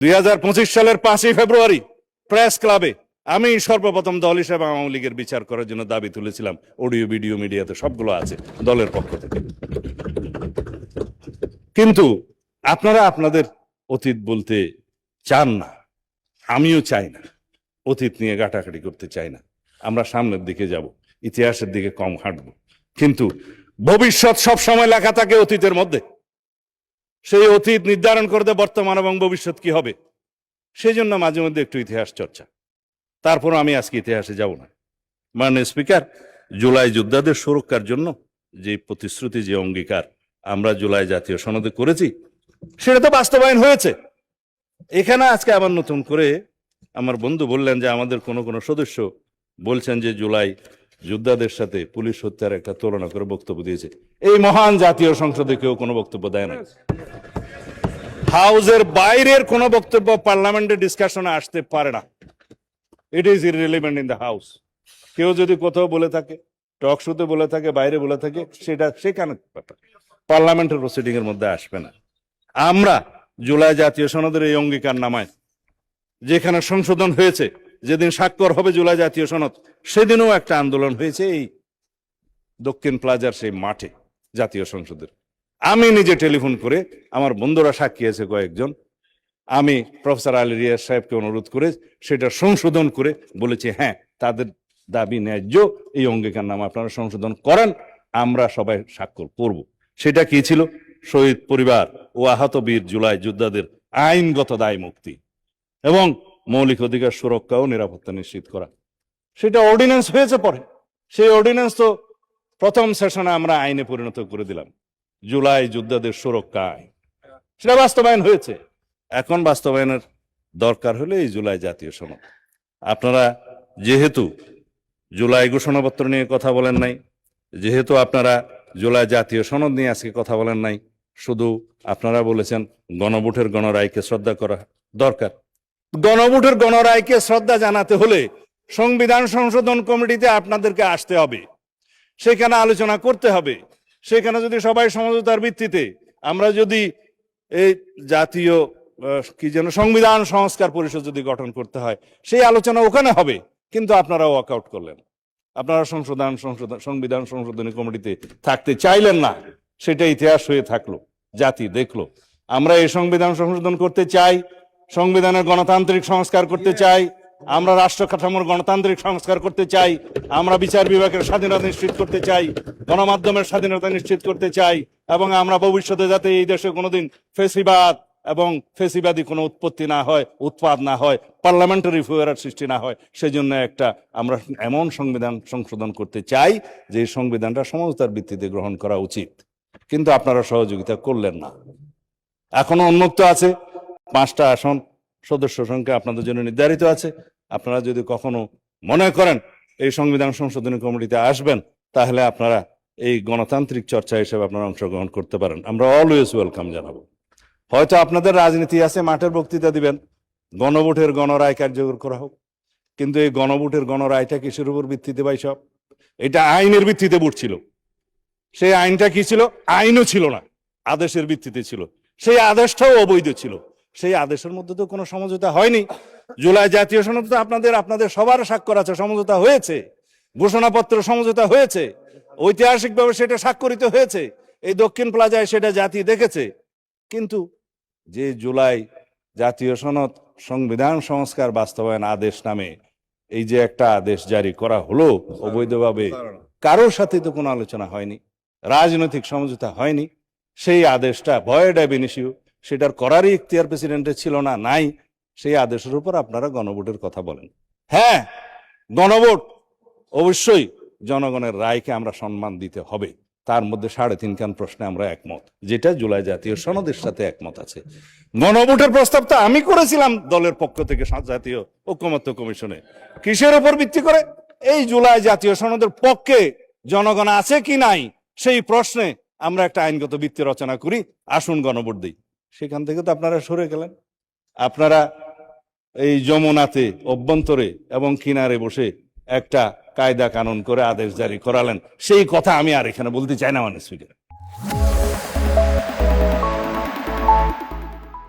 2025 সালের 5ই ফেব্রুয়ারি প্রেস ক্লাবে আমি সর্বপ্রথম দল হিসেবে আওয়ামী লীগের বিচার করার জন্য দাবি তুলেছিলাম। অডিও ভিডিও মিডিয়াতে সবগুলো আছে দলের পক্ষ থেকে। কিন্তু আপনারা আপনাদের অতীত বলতে চান না, আমিও চাই না, অতীত নিয়ে ঘাটাঘাটি করতে চাই না। আমরা সামনের দিকে যাব, ইতিহাসের দিকে কম হাঁটবো। কিন্তু ভবিষ্যৎ সবসময় লেখা থাকে অতীতের মধ্যে। সেই অতীত নির্ধারণ করতে বর্তমান এবং ভবিষ্যৎ কি হবে, সেই জন্য মাঝে মধ্যে একটু ইতিহাস চর্চা। তারপর আমি আজকে ইতিহাসে যাব না। মাননীয় স্পিকার, জুলাই যোদ্ধাদের সুরক্ষার জন্য যে প্রতিশ্রুতি, যে অঙ্গীকার আমরা জুলাই জাতীয় সনদে করেছি, সেটা তো বাস্তবায়ন হয়েছে। এখানে আজকে আবার নতুন করে আমার বন্ধু বললেন যে আমাদের কোনো কোনো সদস্য বলছেন যে জুলাই যোদ্ধাদের সাথে পুলিশ হত্যার একটা তুলনা করে বক্তব্য দিয়েছে। এই মহান জাতীয় সংসদে কেউ কোনো বক্তব্য দেয় না। হাউসের বাইরের কোনো বক্তব্য পার্লামেন্টের ডিসকাশনে আসতে পারে না। It is irrelevant in the house. কেউ যদি কোথাও বলে থাকে, টক শোতে বলে থাকে, বাইরে বলে থাকে, সেটা সেখানে পার্লামেন্টের প্রসিডিং এর মধ্যে আসবে না। আমরা জুলাই জাতীয় সনদের এই অঙ্গীকার নামায় যেখানে সংশোধন হয়েছে, যেদিন স্বাক্ষর হবে জুলাই জাতীয় সনদ, সেদিনও একটা আন্দোলন হয়েছে এই দক্ষিণ প্লাজার সেই মাঠে জাতীয় সংসদের। আমি নিজে টেলিফোন করে, আমার বন্ধুরা সাক্ষী আছে কয়েকজন, আমি প্রফেসর আলী রিয়াজ সাহেবকে অনুরোধ করে সেটা সংশোধন করে বলেছি, হ্যাঁ তাদের দাবি ন্যায্য, এই অঙ্গীকার নামা আপনারা সংশোধন করেন, আমরা সবাই স্বাক্ষর করব। সেটা কি ছিল? শহীদ পরিবার ও আহত বীর জুলাই যোদ্ধাদের আইনগত দায় মুক্তি এবং মৌলিক অধিকার সুরক্ষা ও নিরাপত্তা নিশ্চিত করা। সেটা অর্ডিন্যান্স হয়েছে পরে। সেই অর্ডিন্যান্স তো প্রথম সেশনে আমরা আইনে পরিণত করে দিলাম, জুলাই যোদ্ধাদের সুরক্ষা আইন। সেটা বাস্তবায়ন হয়েছে। এখন বাস্তবায়নের দরকার হলে এই জুলাই জাতীয় সনদ। আপনারা যেহেতু জুলাই ঘোষণাপত্র নিয়ে কথা বলেন নাই, যেহেতু আপনারা জুলাই জাতীয় সনদ নিয়ে আজকে কথা বলেন নাই, শুধু আপনারা বলেছেন গণভোটের গণরায়কে শ্রদ্ধা করা দরকার। গণভোটের গণরায়কে শ্রদ্ধা জানাতে হলে সংবিধান সংশোধন কমিটিতে আপনাদেরকে আসতে হবে, সেখানে আলোচনা করতে হবে। সেখানে যদি সবাই সমঝোতার ভিত্তিতে আমরা যদি এই জাতীয় কি যেন সংবিধান সংস্কার পরিষদ যদি গঠন করতে হয়, সেই আলোচনা ওখানে হবে। কিন্তু আপনারা ওয়াকআউট করলেন, আপনারা সংবিধান সংশোধনী কমিটিতে থাকতে চাইলেন না। সেটা ইতিহাস হয়ে থাকলো, জাতি দেখলো। আমরা এই সংবিধান সংশোধন করতে চাই, সংবিধানের গণতান্ত্রিক সংস্কার করতে চাই, আমরা রাষ্ট্র কাঠামোর গণতান্ত্রিক সংস্কার করতে চাই, আমরা বিচার বিভাগের স্বাধীনতা নিশ্চিত করতে চাই, গণমাধ্যমের স্বাধীনতা নিশ্চিত করতে চাই, এবং আমরা ভবিষ্যতে যাতে এই দেশে কোনোদিন ফেসিবাদ এবং ফেসিবাদী কোনো উৎপত্তি না হয়, উৎপাদ না হয়, পার্লামেন্টারি ফুয়ারার সৃষ্টি না হয়, সেজন্য একটা আমরা এমন সংবিধান সংশোধন করতে চাই যে সংবিধানটা সমঝোতার ভিত্তিতে গ্রহণ করা উচিত। কিন্তু আপনারা সহযোগিতা করলেন না। এখনো উন্মুক্ত আছে 5টা আসন, সদস্য সংখ্যা আপনাদের জন্য নির্ধারিত আছে। আপনারা যদি কখনো মনে করেন এই সংবিধান সংশোধনী কমিটিতে আসবেন, তাহলে আপনারা এই গণতান্ত্রিক চর্চা হিসেবে আপনারা অংশগ্রহণ করতে পারেন। আমরা অলওয়েজ ওয়েলকাম জানাবো। হয়তো আপনাদের রাজনীতি আছে, মাঠের বক্তৃতা দিবেন, গণভোটের গণরায় কার্যকর করা হোক। কিন্তু এই গণভোটের গণরায়টা কিসের উপর ভিত্তিতে ভাই? সব এটা আইনের ভিত্তিতে ভোট ছিল। সেই আইনটা কি ছিল? আইনও ছিল না, আদেশের ভিত্তিতে ছিল। সেই আদেশটাও অবৈধ ছিল। সেই আদেশের মধ্যে তো কোনো সমঝোতা হয়নি। জুলাই জাতীয় সনদ তো আপনাদের সবার স্বাক্ষর আছে, সমঝোতা হয়েছে, ঘোষণাপত্র সমঝোতা হয়েছে, ঐতিহাসিকভাবে সেটা স্বাক্ষরিত হয়েছে, এই দক্ষিণ প্লাজায় সেটা জাতি দেখেছে। কিন্তু যে জুলাই জাতীয় সনদ সংবিধান সংস্কার বাস্তবায়ন আদেশ নামে এই যে একটা আদেশ জারি করা হলো অবৈধভাবে, কারোর সাথে তো কোনো আলোচনা হয়নি, রাজনৈতিক সমঝোতা হয়নি। সেই আদেশটা ভয়েড অ্যাব ইনিশিও, সেটার করারই ইখতিয়ার প্রেসিডেন্টের ছিল না, নাই। সেই আদেশের উপর আপনারা গণভোটের কথা বলেন। হ্যাঁ, গণভোট অবশ্যই জনগণের রায়কে আমরা সম্মান দিতে হবে। তার মধ্যে 3.5 খান প্রশ্নে আমরা একমত, যেটা জুলাই জাতীয় সনদের সাথে একমত আছে। গণভোটের প্রস্তাব তো আমি করেছিলাম দলের পক্ষ থেকে জাতীয় ঐকমত্য কমিশনে। কিসের উপর ভিত্তি করে? এই জুলাই জাতীয় সনদের পক্ষে জনগণ আছে কি নাই সেই প্রশ্নে আমরা একটা আইনগত ভিত্তি রচনা করি, আসুন গণভোট দিই। সেখান থেকে তো আপনারা সরে গেলেন। আপনারা এই যমুনাতে অভ্যন্তরে এবং কিনারে বসে একটা কায়দা কানুন করে আদেশ জারি করালেন। সেই কথা আমি আর এখানে বলতে চাই না, মানে স্পিকার।